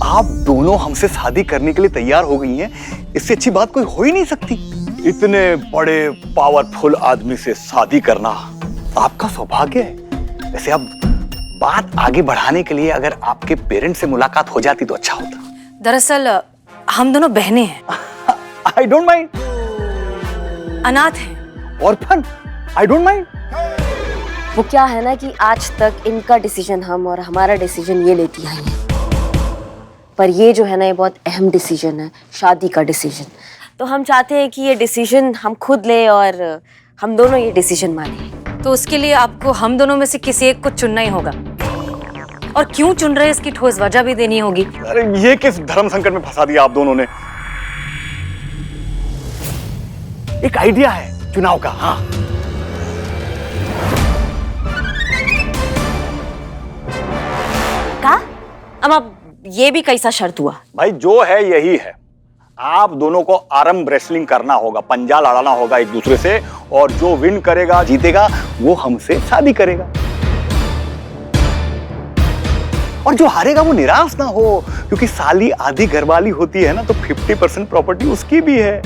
आप दोनों हमसे शादी करने के लिए तैयार हो गई हैं, इससे अच्छी बात कोई हो ही नहीं सकती। इतने बड़े पावरफुल आदमी से शादी करना आपका सौभाग्य है। वैसे अब बात आगे बढ़ाने के लिए अगर आपके पेरेंट्स से मुलाकात हो जाती तो अच्छा होता। दरअसल हम दोनों बहनें हैं। I don't mind. अनाथ हैं। ऑर्फन। I don't mind. वो क्या है ना कि आज तक इनका डिसीजन हम और हमारा डिसीजन ये लेती आई है, पर ये जो है ना ये बहुत अहम डिसीजन है, शादी का डिसीजन। तो हम चाहते हैं कि ये डिसीजन हम खुद ले और हम दोनों ये डिसीजन माने। तो उसके लिए आपको हम दोनों में से किसी एक को चुनना ही होगा, और क्यों चुन रहे हैं इसकी ठोस वजह भी देनी होगी। अरे ये किस धर्म संकट में फंसा दिया आप दोनों ने। एक आइडिया है चुनाव का। हाँ, का? अब ये भी कैसा शर्त हुआ? भाई जो है यही है। आप दोनों को आर्म रेसलिंग करना होगा, पंजा लड़ाना होगा एक दूसरे से, और जो विन करेगा जीतेगा वो हमसे शादी करेगा, और जो हारेगा वो निराश ना हो, क्योंकि साली आधी घरवाली होती है ना, तो 50% प्रॉपर्टी उसकी भी है।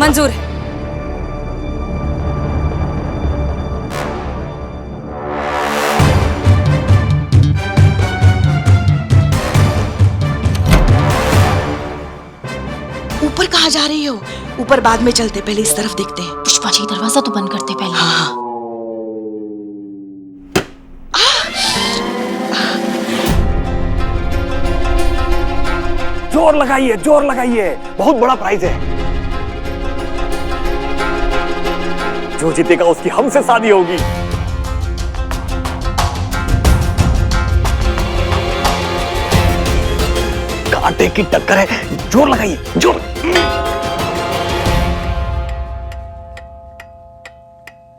मंजूर है। ऊपर कहाँ जा रही हो? ऊपर बाद में चलते, पहले इस तरफ देखते हैं। पुष्पा जी दरवाजा तो बंद करते पहले। हाँ। जोर लगाइए, जोर लगाइए, बहुत बड़ा प्राइज है। जो जीतेगा उसकी हमसे शादी होगी। कांटे की टक्कर है, जोर लगाइए, जोर।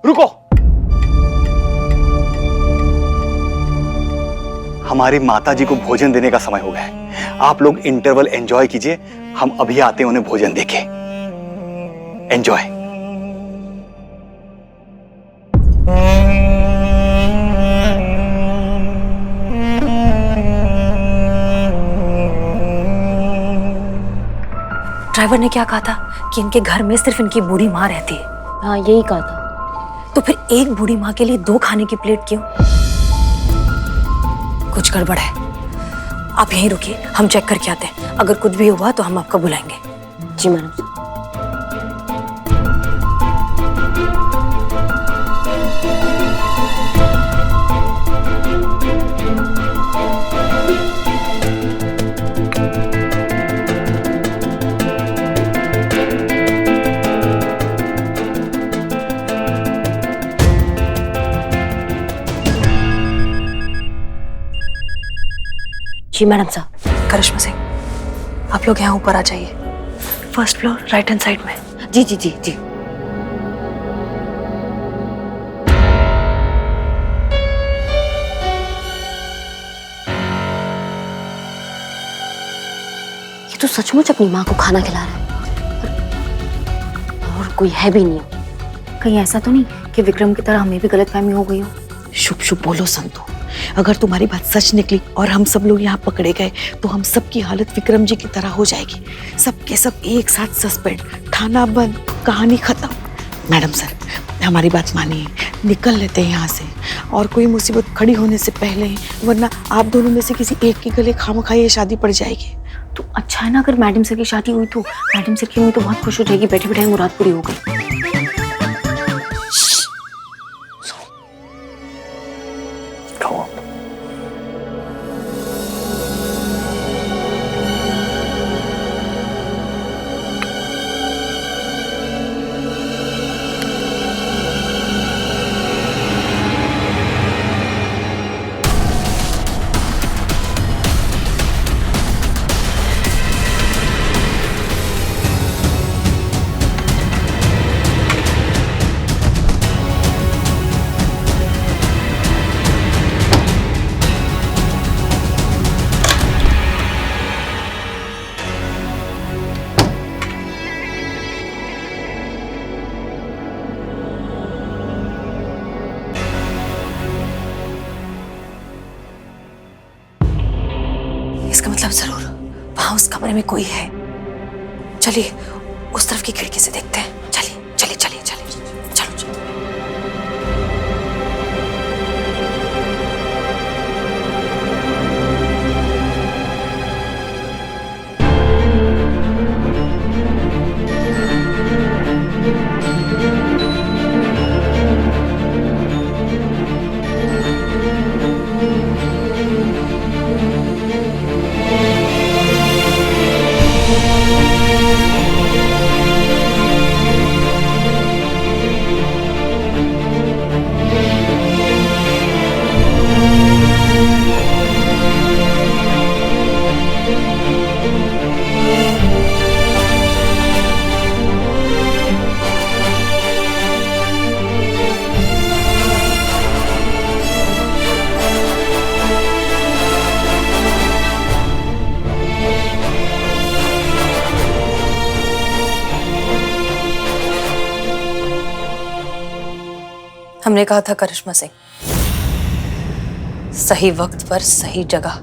रुको, हमारी माता जी को भोजन देने का समय हो गया है। आप लोग इंटरवल एंजॉय कीजिए, हम अभी आते हैं उन्हें भोजन देके। एंजॉय। ड्राइवर ने क्या कहा था कि इनके घर में सिर्फ इनकी बूढ़ी माँ रहती है। हाँ, यही कहा था। तो फिर एक बूढ़ी माँ के लिए 2 खाने की प्लेट क्यों? कुछ गड़बड़ है। आप यहीं रुकिए, हम चेक करके आते हैं। अगर कुछ भी हुआ तो हम आपको बुलाएंगे। जी मैडम। जी मैडम साहब। करिश्मा सिंह, आप लोग यहाँ ऊपर आ जाइए। 1st floor, right hand side में। जी जी जी जी। ये तो सचमुच अपनी माँ को खाना खिला रहा है, और कोई है भी नहीं। कहीं ऐसा तो नहीं कि विक्रम की तरह हमें भी गलतफहमी हो गई हो? शुभ शुभ बोलो संतु। अगर तुम्हारी बात सच निकली और हम सब लोग यहाँ पकड़े गए तो हम सब की हालत विक्रम जी की तरह हो जाएगी। सब के सब एक साथ सस्पेंड, थाना बंद, कहानी खत्म। मैडम सर, हमारी बात मानिए, निकल लेते हैं यहाँ से, और कोई मुसीबत खड़ी होने से पहले ही, वरना आप दोनों में से किसी एक के गले खामखा ये शादी पड़ जाएगी। तो अच्छा है ना, अगर मैडम सर की शादी हुई तो मैडम सर की मम्मी तो बहुत खुश हो जाएगी। बैठे बैठे मुराद पूरी हो गई। इसका मतलब जरूर वहां उस कमरे में कोई है। चलिए उस तरफ की खिड़की से देखते हैं। चलिए चलिए चलिए चलिए चलो चलो। हमने कहा था करिश्मा सिंह, सही वक्त पर सही जगह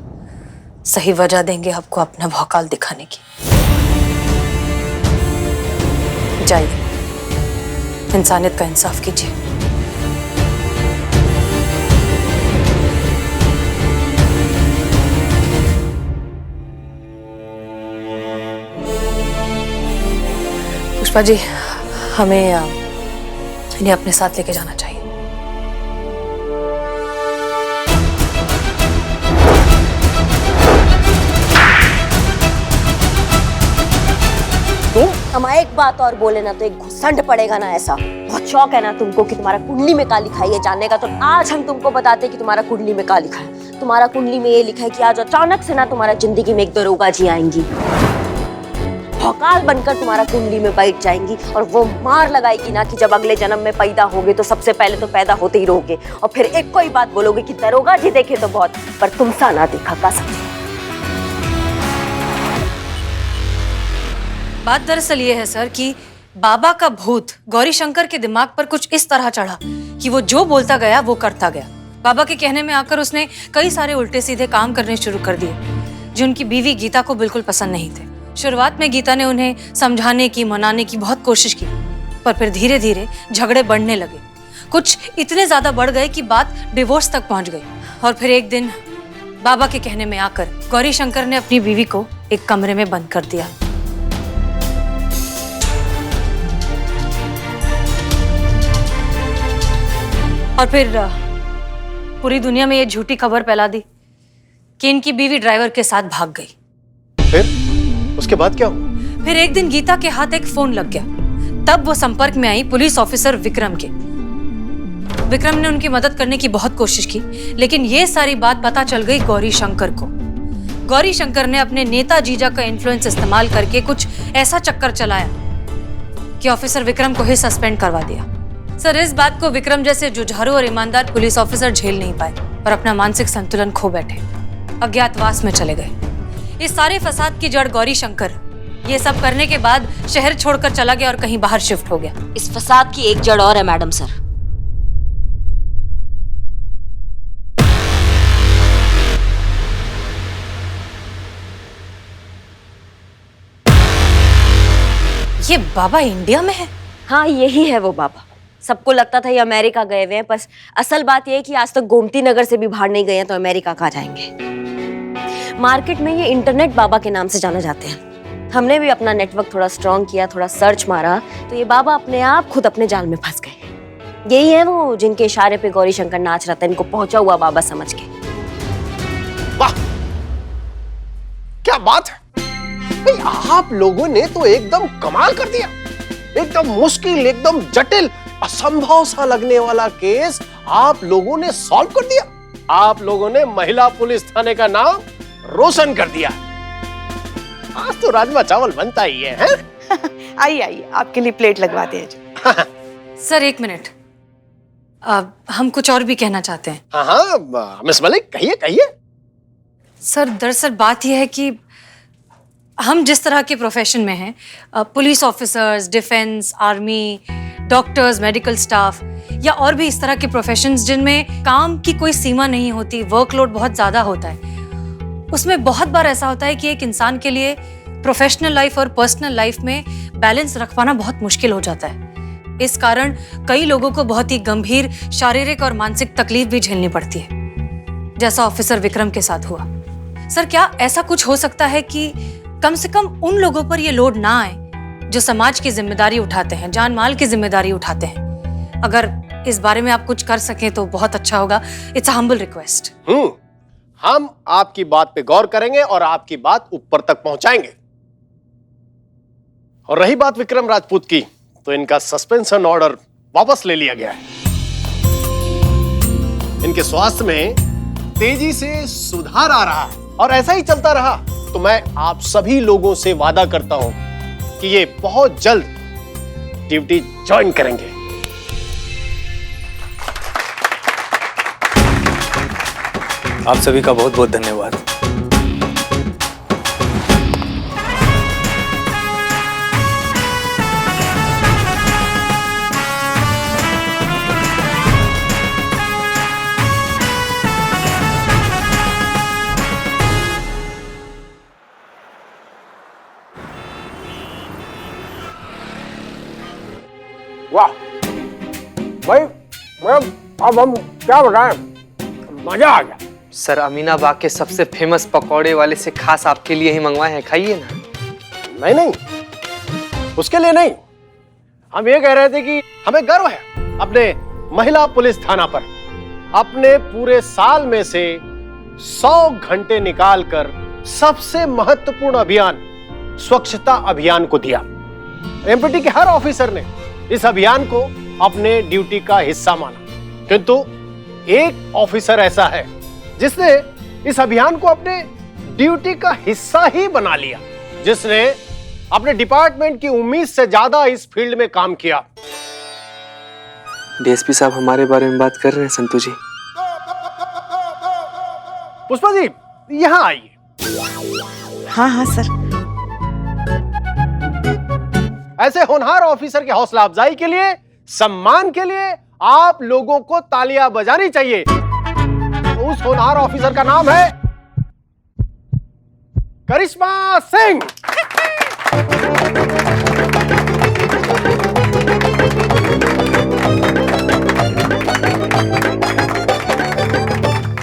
सही वजह देंगे आपको अपना भौकाल दिखाने की। जाइए, इंसानियत का इंसाफ कीजिए। पुष्पा जी, हमें इन्हें अपने साथ लेके जाना चाहिए। हम एक बात और बोले ना तो एक घुसंड पड़ेगा ना। ऐसा बहुत शौक है ना तुमको कि तुम्हारा कुंडली में क्या लिखा है ये जानने का, तो आज हम तुमको बताते कि तुम्हारा कुंडली में क्या लिखा है। तुम्हारा कुंडली में ये लिखा है कि आज अचानक से ना तुम्हारा जिंदगी में एक दरोगा जी आएंगी, भौकाल बनकर तुम्हारा कुंडली में बैठ जाएंगी और वो मार लगाएगी ना कि जब अगले जन्म में पैदा होगे तो सबसे पहले तो पैदा होते ही रहोगे, और फिर एक कोई बात बोलोगे कि दरोगा जी देखे तो बहुत, पर तुम सा ना देखा का समझे। बात दरअसल ये है सर कि बाबा का भूत गौरी शंकर के दिमाग पर कुछ इस तरह चढ़ा कि वो जो बोलता गया वो करता गया। बाबा के कहने में आकर उसने कई सारे उल्टे सीधे काम करने शुरू कर दिए जो उनकी बीवी गीता को बिल्कुल पसंद नहीं थे। शुरुआत में गीता ने उन्हें समझाने की मनाने की बहुत कोशिश की, पर फिर धीरे धीरे झगड़े बढ़ने लगे। कुछ इतने ज्यादा बढ़ गए कि बात डिवोर्स तक पहुंच गई। और फिर एक दिन बाबा के कहने में आकर गौरी शंकर ने अपनी बीवी को एक कमरे में बंद कर दिया। और फिर पूरी दुनिया में ये झूठी खबर फैला दी कि इनकी बीवी ड्राइवर के साथ भाग गई। फिर उसके बाद क्या हुआ? फिर एक दिन गीता के हाथ एक फोन लग गया। तब वो संपर्क में आई पुलिस ऑफिसर विक्रम के। विक्रम ने उनकी मदद करने की बहुत कोशिश की, लेकिन ये सारी बात पता चल गई गौरी शंकर को। गौरी शंकर ने अपने नेता जीजा का इन्फ्लुएंस इस्तेमाल करके कुछ ऐसा चक्कर चलाया कि ऑफिसर विक्रम को ही सस्पेंड करवा दिया। सर, इस बात को विक्रम जैसे जुझारू और ईमानदार पुलिस ऑफिसर झेल नहीं पाए और अपना मानसिक संतुलन खो बैठे, अज्ञातवास में चले गए। इस सारे फसाद की जड़ गौरी शंकर ये सब करने के बाद शहर छोड़कर चला गया और कहीं बाहर शिफ्ट हो गया। इस फसाद की एक जड़ और है मैडम सर। ये बाबा इंडिया में है? हाँ, यही है वो बाबा। सबको लगता था ये अमेरिका गए हुए हैं, पर असल बात ये है कि आज तक गोमती नगर से भी बाहर नहीं गए हैं, तो अमेरिका कहाँ जाएंगे। मार्केट में ये इंटरनेट बाबा के नाम से जाना जाते हैं। हमने भी अपना नेटवर्क थोड़ा स्ट्रॉन्ग किया, थोड़ा सर्च मारा, तो ये बाबा अपने आप खुद अपने जाल में फंस गए। यही है वो जिनके इशारे पे गौरी शंकर नाच रहा था, इनको पहुंचा हुआ बाबा समझ के। वाह, क्या बात है भाई, आप लोगों ने तो एकदम कमाल कर दिया। एकदम मुश्किल, एकदम जटिल, असंभव सा लगने वाला केस आप लोगों ने सॉल्व कर दिया। आप लोगों ने महिला पुलिस थाने का नाम रोशन कर दिया। आज तो राजमा चावल बनता ही है, हैं? आइए आइए, आपके लिए प्लेट लगवाते हैं। सर एक मिनट, हम कुछ और भी कहना चाहते हैं। हाँ हाँ मिस मलिक, कहिए कहिए। सर दरअसल बात यह है कि हम जिस तरह के प्रोफेशन में हैं, police officers, defence, army, doctors, medical staff या और भी इस तरह के प्रोफेशंस जिनमें काम की कोई सीमा नहीं होती, वर्कलोड बहुत ज्यादा होता है, उसमें बहुत बार ऐसा होता है कि एक इंसान के लिए प्रोफेशनल लाइफ और पर्सनल लाइफ में बैलेंस रख पाना बहुत मुश्किल हो जाता है। इस कारण कई लोगों को बहुत ही गंभीर शारीरिक और मानसिक तकलीफ भी झेलनी पड़ती है, जैसा ऑफिसर विक्रम के साथ हुआ। सर, क्या ऐसा कुछ हो सकता है कि कम से कम उन लोगों पर यह लोड ना आए जो समाज की जिम्मेदारी उठाते हैं, जान माल की जिम्मेदारी उठाते हैं? अगर इस बारे में आप कुछ कर सकें तो बहुत अच्छा होगा। It's a humble request. हम आपकी बात पे गौर करेंगे और आपकी बात ऊपर तक पहुंचाएंगे। और रही बात विक्रम राजपूत की, तो इनका सस्पेंशन ऑर्डर वापस ले लिया गया है। इनके स्वास्थ्य में तेजी से सुधार आ रहा है और ऐसा ही चलता रहा तो मैं आप सभी लोगों से वादा करता हूं कि ये बहुत जल्द ड्यूटी ज्वाइन करेंगे। आप सभी का बहुत बहुत धन्यवाद। वाह भाई, अब हम क्या बताएं, मजा आ गया। सर, अमीनाबाग के सबसे फेमस पकौड़े वाले से खास आपके लिए ही मंगवाए हैं, खाइए ना। नहीं, उसके लिए नहीं। हम ये कह रहे थे कि हमें गर्व है अपने महिला पुलिस थाना पर। अपने पूरे साल में से 100 घंटे निकालकर सबसे महत्वपूर्ण अभियान स्वच्छता अभियान को दिया। एमपीटी के हर ऑफिसर ने इस अभियान को अपने ड्यूटी का हिस्सा माना, किंतु एक ऑफिसर ऐसा है जिसने इस अभियान को अपने ड्यूटी का हिस्सा ही बना लिया, जिसने अपने डिपार्टमेंट की उम्मीद से ज्यादा इस फील्ड में काम किया। डीएसपी साहब हमारे बारे में बात कर रहे हैं संतू जी। पुष्पा जी, यहां आइए। हाँ सर। ऐसे होनहार ऑफिसर के हौसला अफजाई के लिए, सम्मान के लिए आप लोगों को तालियां बजानी चाहिए। तो उस होनहार ऑफिसर का नाम है करिश्मा सिंह।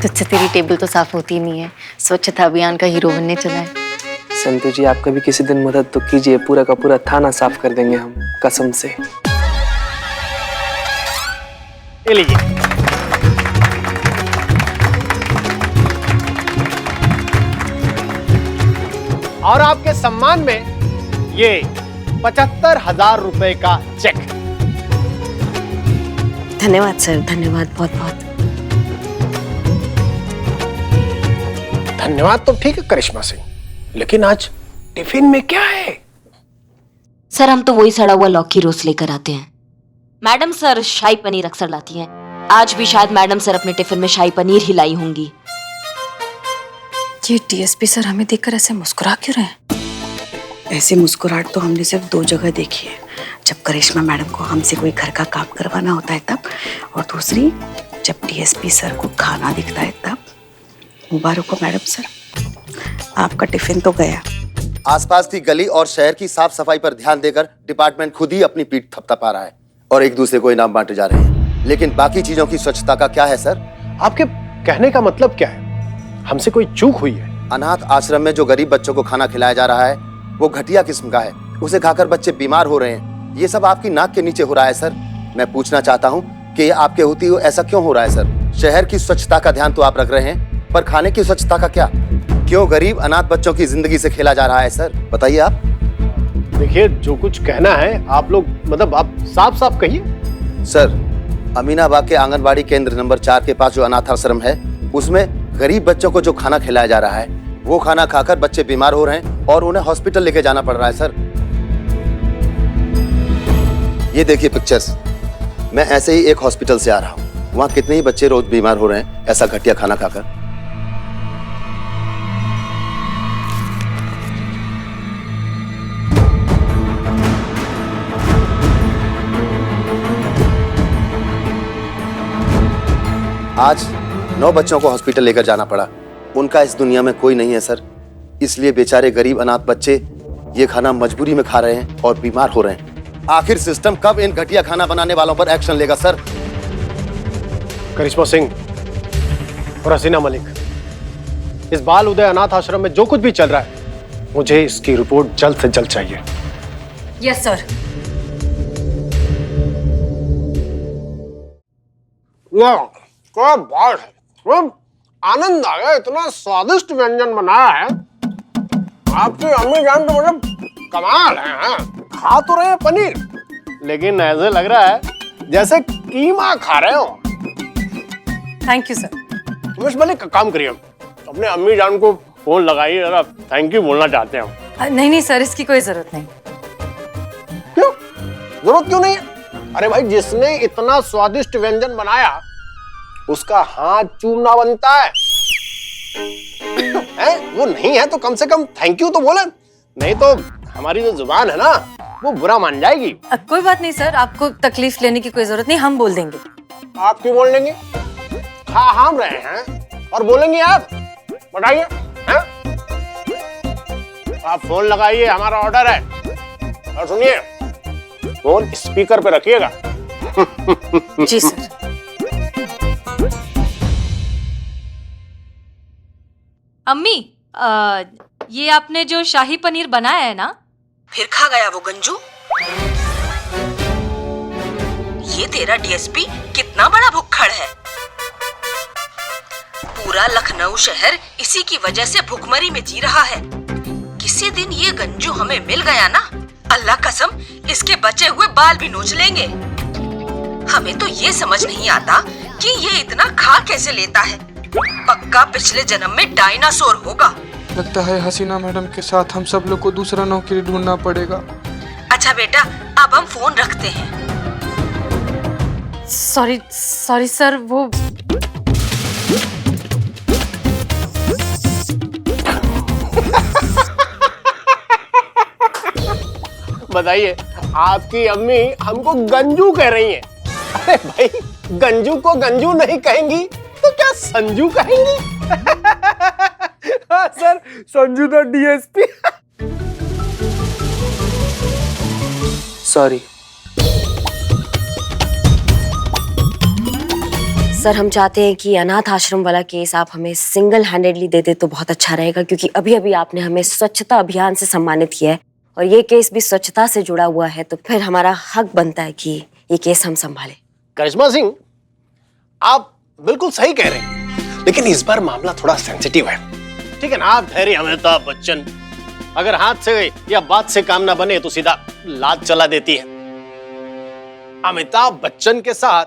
तुझसे तेरी टेबल तो साफ होती नहीं है, स्वच्छता अभियान का हीरो बनने चला है। संतू जी, आप कभी किसी दिन मदद तो कीजिए, पूरा का पूरा थाना साफ कर देंगे हम, कसम से। ये लीजिए। और आपके सम्मान में ये 75,000 रुपए का चेक। धन्यवाद सर, धन्यवाद बहुत बहुत। धन्यवाद तो ठीक है करिश्मा सिंह, लेकिन आज टिफिन में क्या है? सर, हम तो वही सड़ा हुआ लौकी रोज लेकर आते हैं। मैडम सर शाही पनीर अक्सर लाती हैं। आज भी शायद मैडम सर अपने टिफिन में शाही पनीर ही लाई होंगी। ये डीएसपी सर हमें देखकर ऐसे मुस्कुरा क्यों रहे हैं? ऐसे मुस्कुराहट तो हमने सिर्फ 2 जगह देखी है, जब करिश्मा मैडम को हमसे कोई घर का काम करवाना होता है तब, और दूसरी जब डीएसपी सर को खाना दिखता है तब। मुबारक हो मैडम सर, आपका टिफिन तो गया। आसपास की गली और शहर की साफ सफाई पर ध्यान देकर डिपार्टमेंट खुद ही अपनी पीठ थपथपा रहा है और एक दूसरे को इनाम बांटे जा रहे हैं, लेकिन बाकी चीजों की स्वच्छता का क्या है सर? आपके कहने का मतलब क्या है? हमसे कोई चूक हुई है? अनाथ आश्रम में जो गरीब बच्चों को खाना खिलाया जा रहा है वो घटिया किस्म का है, उसे खाकर बच्चे बीमार हो रहे हैं। ये सब आपकी नाक के नीचे हो रहा है सर। मैं पूछना चाहता हूँ कि ये आपके होती हुए ऐसा क्यों हो रहा है सर? शहर की स्वच्छता का ध्यान तो आप रख रहे हैं, पर खाने की स्वच्छता का क्या? क्यों गरीब अनाथ बच्चों की जिंदगी से खेला जा रहा है सर? बताइए आप। देखिए, जो कुछ कहना है आप लोग मतलब आप साफ साफ कहिए। सर, अमीनाबाग के आंगनबाड़ी केंद्र नंबर 4 के पास जो अनाथ आश्रम है उसमें गरीब बच्चों को जो खाना खिलाया जा रहा है वो खाना खाकर बच्चे बीमार हो रहे हैं और उन्हें हॉस्पिटल लेके जाना पड़ रहा है सर। ये देखिए पिक्चर्स, मैं ऐसे ही एक हॉस्पिटल से आ रहा हूँ, वहाँ कितने ही बच्चे रोज बीमार हो रहे हैं ऐसा घटिया खाना खाकर। आज 9 बच्चों को हॉस्पिटल लेकर जाना पड़ा उनका इस दुनिया में कोई नहीं है सर, इसलिए बेचारे गरीब अनाथ बच्चे ये खाना मजबूरी में खा रहे हैं और बीमार हो रहे हैं। आखिर सिस्टम कब इन घटिया खाना बनाने वालों पर एक्शन लेगा सर? करिश्मा सिंह और हसीना मलिक, इस बाल उदय अनाथ आश्रम में जो कुछ भी चल रहा है, मुझे इसकी रिपोर्ट जल्द से जल्द चाहिए। Yes sir. क्या बात है, आनंद आ गया। इतना स्वादिष्ट व्यंजन बनाया है आपकी अम्मी जान, तो मतलब कमाल है। हाँ? खा तो रहे हैं पनीर, लेकिन ऐसे लग रहा है जैसे कीमा खा रहे हो। Thank you sir. Umesh Malik, काम करिए, अपने अम्मी जान को फोन लगाइए, जरा थैंक यू बोलना चाहते हैं। नहीं नहीं सर, इसकी कोई जरूरत नहीं। क्यों जरूरत क्यों नहीं है? अरे भाई, जिसने इतना स्वादिष्ट व्यंजन बनाया उसका हाथ चूमना बनता है। वो नहीं है तो कम से कम थैंक यू तो बोले, नहीं तो हमारी जो जुबान है ना वो बुरा मान जाएगी। कोई बात नहीं सर, आपको तकलीफ लेने की कोई जरूरत नहीं, हम बोल देंगे। आप क्यों बोल देंगे? खा हम रहे हैं और बोलेंगे आप? बताइए। आप फोन लगाइए, हमारा ऑर्डर है। और सुनिए, फोन स्पीकर पे रखिएगा। जी सर। अम्मी, ये आपने जो शाही पनीर बनाया है ना, फिर खा गया वो गंजू। ये तेरा डीएसपी कितना बड़ा भुक्खड़ है। पूरा लखनऊ शहर इसी की वजह से भुखमरी में जी रहा है। किसी दिन ये गंजू हमें मिल गया ना, अल्लाह कसम इसके बचे हुए बाल भी नोच लेंगे। हमें तो ये समझ नहीं आता कि ये इतना खा कैसे लेता है। पक्का पिछले जन्म में डायनासोर होगा। लगता है हसीना मैडम के साथ हम सब लोग को दूसरा नौकरी ढूंढना पड़ेगा। अच्छा बेटा, अब हम फोन रखते हैं। सॉरी सर, वो बताइए, आपकी अम्मी हमको गंजू कह रही हैं। अरे भाई, गंजू को गंजू नहीं कहेंगी तो क्या संजू कहेंगी? हाँ sir, Sanju the DSP. Sorry sir, हम चाहते हैं कि अनाथ आश्रम वाला केस आप हमें सिंगल हैंडेडली दे दे तो बहुत अच्छा रहेगा, क्योंकि अभी अभी आपने हमें स्वच्छता अभियान से सम्मानित किया है और ये केस भी स्वच्छता से जुड़ा हुआ है, तो फिर हमारा हक बनता है कि ये केस हम संभालें। करिश्मा सिंह, आप बिल्कुल सही कह रहे हैं, लेकिन इस बार मामला थोड़ा सेंसिटिव है। ठीक है ना? आप ठहरे अमिताभ बच्चन, अगर हाथ से या बात से काम ना बने तो सीधा लात चला देती है। अमिताभ बच्चन के साथ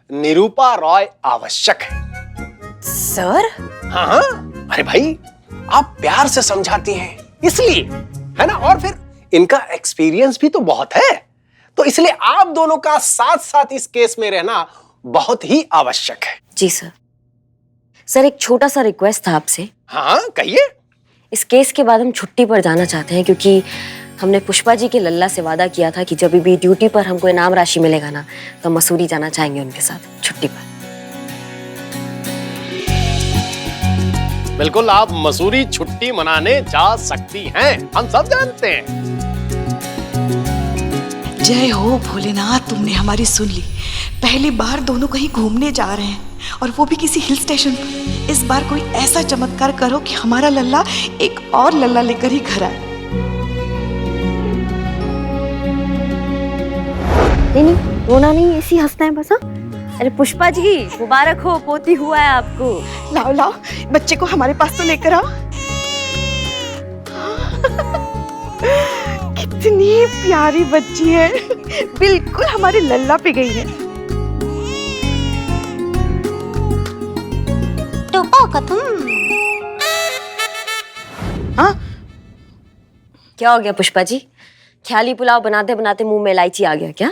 निरूपा रॉय आवश्यक है। सर? हाँ, अरे भाई, आप प्यार से समझाती हैं इसलिए, है ना? और फिर इनका एक्सपीरियंस भी तो बहुत है, तो इसलिए आप दोनों का साथ साथ इस केस में रहना बहुत ही आवश्यक है। जी सर। सर, एक छोटा सा रिक्वेस्ट था आपसे। हाँ, कहिए। इस केस के बाद हम छुट्टी पर जाना चाहते हैं, क्योंकि हमने पुष्पा जी के लल्ला से वादा किया था कि जब भी ड्यूटी पर हमको इनाम राशि मिलेगा ना, तो हम मसूरी जाना चाहेंगे उनके साथ छुट्टी पर। बिल्कुल, आप मसूरी छुट्टी मनाने जा सकती हैं, हम सब जानते हैं। जय हो भोलेनाथ, तुमने हमारी सुन ली। पहली बार दोनों कहीं घूमने जा रहे हैं, और वो भी किसी हिल स्टेशन पर। इस बार कोई ऐसा चमत्कार करो कि हमारा लल्ला एक और लल्ला लेकर ही घर आए। नहीं, रोना नहीं, ऐसी हंसना है बस। अरे पुष्पा जी, मुबारक हो, पोती हुआ है आपको। लाओ लाओ, बच्चे को हमारे पास तो लेकर आओ। कितनी प्यारी बच्ची है, बिल्कुल हमारे लल्ला पे गई है। हाँ, क्या हो गया पुष्पा जी? ख्याली पुलाव बनाते बनाते मुंह में इलायची आ गया क्या?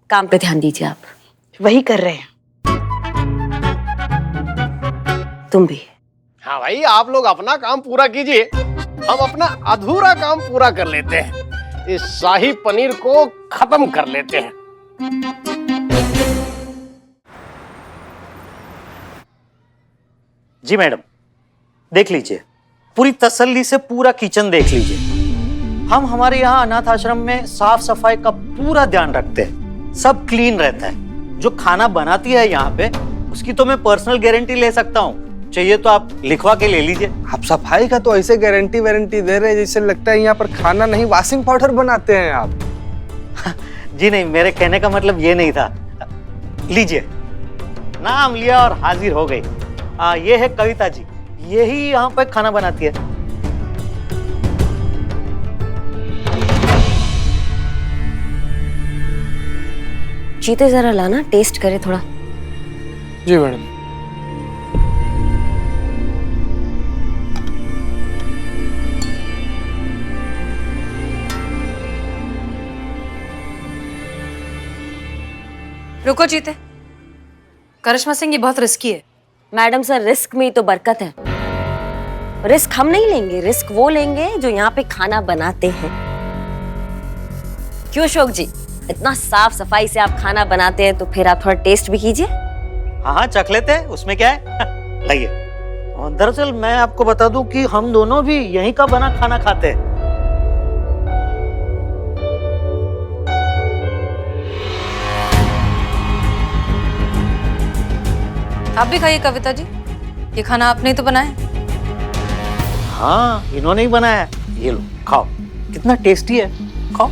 काम पे ध्यान दीजिए आप। वही कर रहे हैं। तुम भी। हाँ भाई, आप लोग अपना काम पूरा कीजिए, हम अपना अधूरा काम पूरा कर लेते हैं। इस शाही पनीर को खत्म कर लेते हैं। जी मैडम, देख लीजिए, पूरी तसल्ली से पूरा किचन देख लीजिए। हम हमारे यहाँ अनाथ आश्रम में साफ सफाई का पूरा ध्यान रखते हैं, सब क्लीन रहता है। जो खाना बनाती है यहाँ पे, उसकी तो मैं पर्सनल गारंटी ले सकता हूँ, चाहिए तो आप लिखवा के ले लीजिए। आप सफाई का तो ऐसे गारंटी वारंटी दे रहे हैं जैसे लगता है यहाँ पर खाना नहीं वॉशिंग पाउडर बनाते हैं आप। जी नहीं, मेरे कहने का मतलब ये नहीं था। लीजिए, नाम लिया और हाजिर हो गई। ये है कविता जी, यही यहाँ पे खाना बनाती है। जीते जरा लाना, टेस्ट करे थोड़ा। जी मैडम। रुको जीते, करिश्मा सिंह ये बहुत रिस्की है। मैडम सर, रिस्क में ही तो बरकत है। रिस्क हम नहीं लेंगे, रिस्क वो लेंगे जो यहाँ पे खाना बनाते हैं। क्यों अशोक जी, इतना साफ सफाई से आप खाना बनाते हैं तो फिर आप थोड़ा टेस्ट भी कीजिए। हाँ हाँ, चख लेते हैं, उसमें क्या है। लाइए। और दरअसल मैं आपको बता दूं कि हम दोनों भी यहीं का बना खाना खाते हैं। आप भी खाइए कविता जी, ये खाना आपने ही तो बनाया। हाँ, इन्होंने ही बनाया है। ये लो, खाओ, कितना टेस्टी है, खाओ।